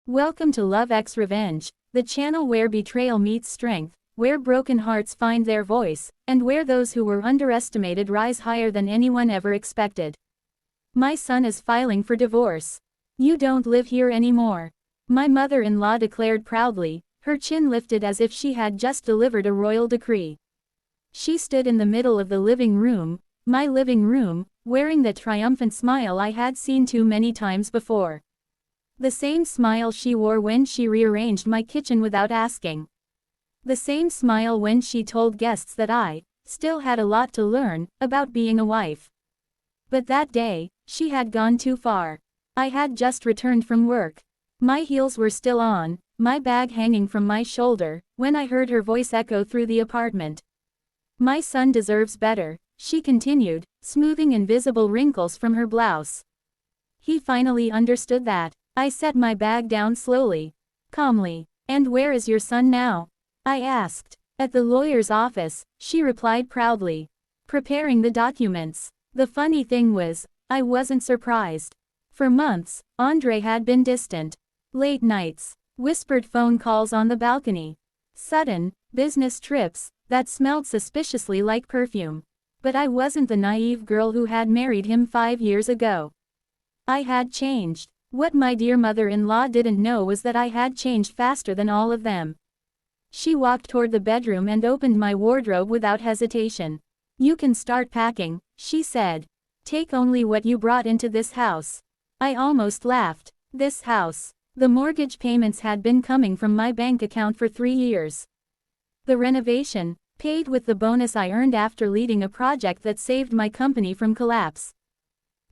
Welcome to Love X Revenge, the channel where betrayal meets strength, where broken hearts find their voice, and where those who were underestimated rise higher than anyone ever expected. My son is filing for divorce. You don't live here anymore. My mother-in-law declared proudly, her chin lifted as if she had just delivered a royal decree. She stood in the middle of the living room, my living room, wearing the triumphant smile I had seen too many times before. The same smile she wore when she rearranged my kitchen without asking. The same smile when she told guests that I still had a lot to learn about being a wife. But that day, she had gone too far. I had just returned from work. My heels were still on, my bag hanging from my shoulder, when I heard her voice echo through the apartment. My son deserves better, she continued, smoothing invisible wrinkles from her blouse. He finally understood that. I set my bag down slowly, calmly. And where is your son now? I asked. At the lawyer's office, she replied proudly. Preparing the documents. The funny thing was, I wasn't surprised. For months, Andre had been distant. Late nights, whispered phone calls on the balcony. Sudden, business trips that smelled suspiciously like perfume. But I wasn't the naive girl who had married him 5 years ago. I had changed. What my dear mother-in-law didn't know was that I had changed faster than all of them. She walked toward the bedroom and opened my wardrobe without hesitation. You can start packing, she said. Take only what you brought into this house. I almost laughed. This house. The mortgage payments had been coming from my bank account for 3 years. The renovation, paid with the bonus I earned after leading a project that saved my company from collapse.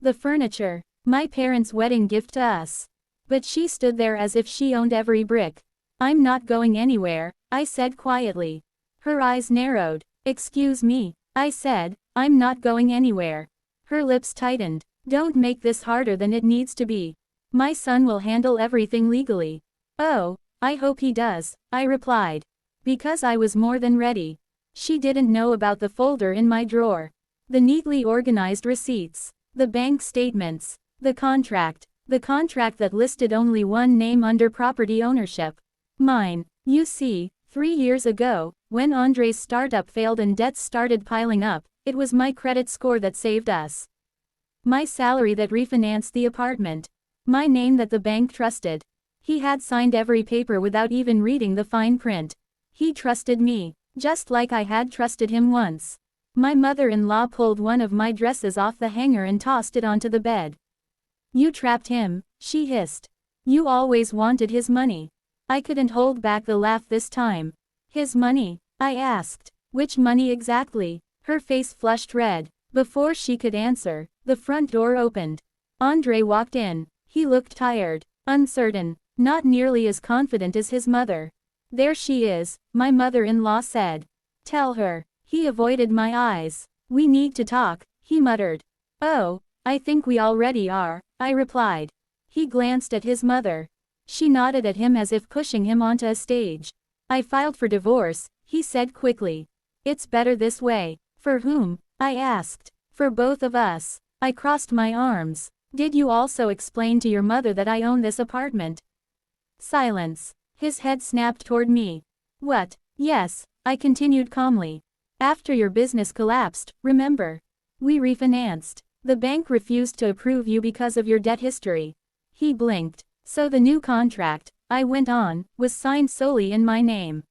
The furniture, my parents' wedding gift to us. But she stood there as if she owned every brick. I'm not going anywhere, I said quietly. Her eyes narrowed. Excuse me, I said, I'm not going anywhere. Her lips tightened. Don't make this harder than it needs to be. My son will handle everything legally. Oh, I hope he does, I replied. Because I was more than ready. She didn't know about the folder in my drawer. The neatly organized receipts. The bank statements. The contract that listed only one name under property ownership. Mine. You see, 3 years ago, when Andre's startup failed and debts started piling up, it was my credit score that saved us. My salary that refinanced the apartment. My name that the bank trusted. He had signed every paper without even reading the fine print. He trusted me, just like I had trusted him once. My mother-in-law pulled one of my dresses off the hanger and tossed it onto the bed. You trapped him, she hissed. You always wanted his money. I couldn't hold back the laugh this time. His money? I asked. Which money exactly? Her face flushed red. Before she could answer, the front door opened. Andre walked in. He looked tired, uncertain, not nearly as confident as his mother. There she is, my mother-in-law said. Tell her. He avoided my eyes. We need to talk, he muttered. Oh, I think we already are, I replied. He glanced at his mother. She nodded at him as if pushing him onto a stage. I filed for divorce, he said quickly. It's better this way. For whom? I asked. For both of us. I crossed my arms. Did you also explain to your mother that I own this apartment? Silence. His head snapped toward me. What? Yes, I continued calmly. After your business collapsed, remember? We refinanced. The bank refused to approve you because of your debt history. He blinked. So the new contract, I went on, was signed solely in my name.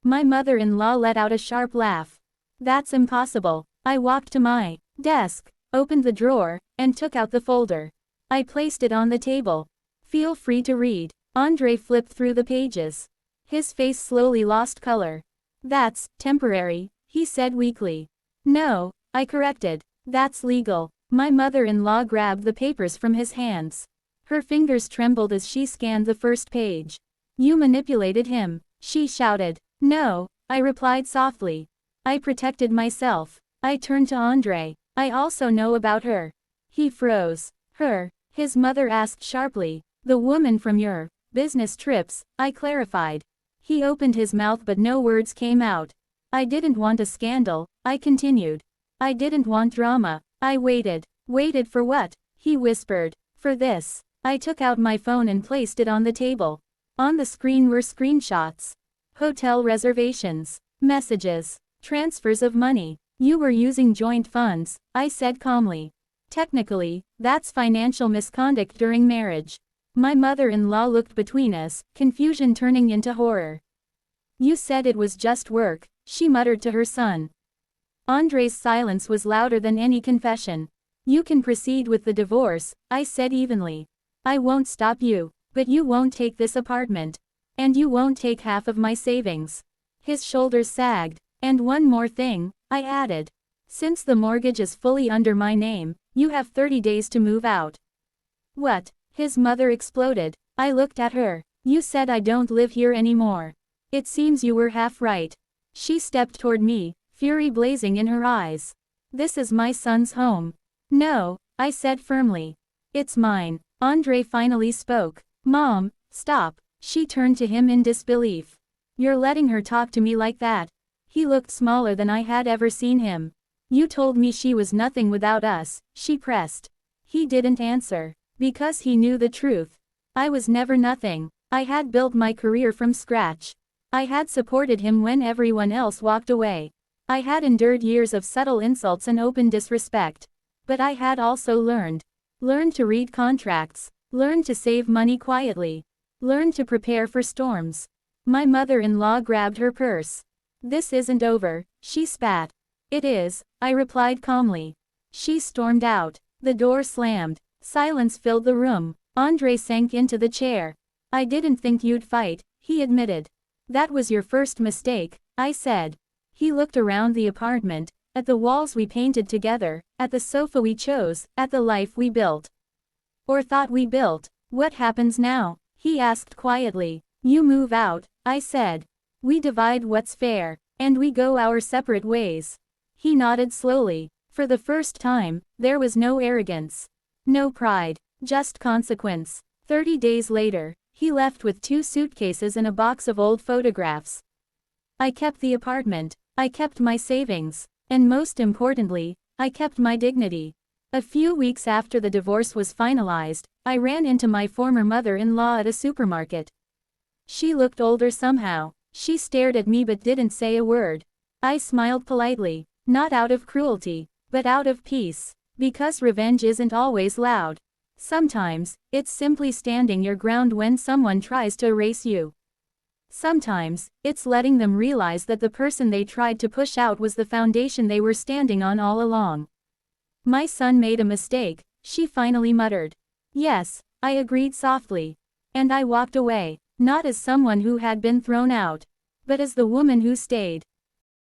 My mother-in-law let out a sharp laugh. That's impossible. I walked to my desk, opened the drawer, and took out the folder. I placed it on the table. Feel free to read. Andre flipped through the pages. His face slowly lost color. That's temporary, he said weakly. No, I corrected. That's legal. My mother-in-law grabbed the papers from his hands. Her fingers trembled as she scanned the first page. You manipulated him, she shouted. No, I replied softly. I protected myself. I turned to Andre. I also know about her. He froze. Her? His mother asked sharply. The woman from your business trips, I clarified. He opened his mouth but no words came out. I didn't want a scandal, I continued. I didn't want drama. I waited. Waited for what? He whispered. For this. I took out my phone and placed it on the table. On the screen were screenshots. Hotel reservations. Messages. Transfers of money. You were using joint funds, I said calmly. Technically, that's financial misconduct during marriage. My mother-in-law looked between us, confusion turning into horror. You said it was just work, she muttered to her son. Andre's silence was louder than any confession. You can proceed with the divorce, I said evenly. I won't stop you, but you won't take this apartment. And you won't take half of my savings. His shoulders sagged. And one more thing, I added. Since the mortgage is fully under my name, you have 30 days to move out. What? His mother exploded. I looked at her. You said I don't live here anymore. It seems you were half right. She stepped toward me, fury blazing in her eyes. This is my son's home. No, I said firmly. It's mine. Andre finally spoke. Mom, stop. She turned to him in disbelief. You're letting her talk to me like that. He looked smaller than I had ever seen him. You told me she was nothing without us, she pressed. He didn't answer. Because he knew the truth. I was never nothing. I had built my career from scratch. I had supported him when everyone else walked away. I had endured years of subtle insults and open disrespect. But I had also learned. Learned to read contracts. Learned to save money quietly. Learned to prepare for storms. My mother-in-law grabbed her purse. This isn't over, she spat. It is, I replied calmly. She stormed out. The door slammed. Silence filled the room. Andre sank into the chair. I didn't think you'd fight, he admitted. That was your first mistake, I said. He looked around the apartment, at the walls we painted together, at the sofa we chose, at the life we built. Or thought we built. What happens now? He asked quietly. You move out, I said. We divide what's fair, and we go our separate ways. He nodded slowly. For the first time, there was no arrogance. No pride. Just consequence. 30 days later, he left with 2 suitcases and a box of old photographs. I kept the apartment. I kept my savings. And most importantly, I kept my dignity. A few weeks after the divorce was finalized, I ran into my former mother-in-law at a supermarket. She looked older somehow. She stared at me but didn't say a word. I smiled politely, not out of cruelty, but out of peace. Because revenge isn't always loud. Sometimes, it's simply standing your ground when someone tries to erase you. Sometimes, it's letting them realize that the person they tried to push out was the foundation they were standing on all along. My son made a mistake, she finally muttered. Yes, I agreed softly. And I walked away, not as someone who had been thrown out, but as the woman who stayed.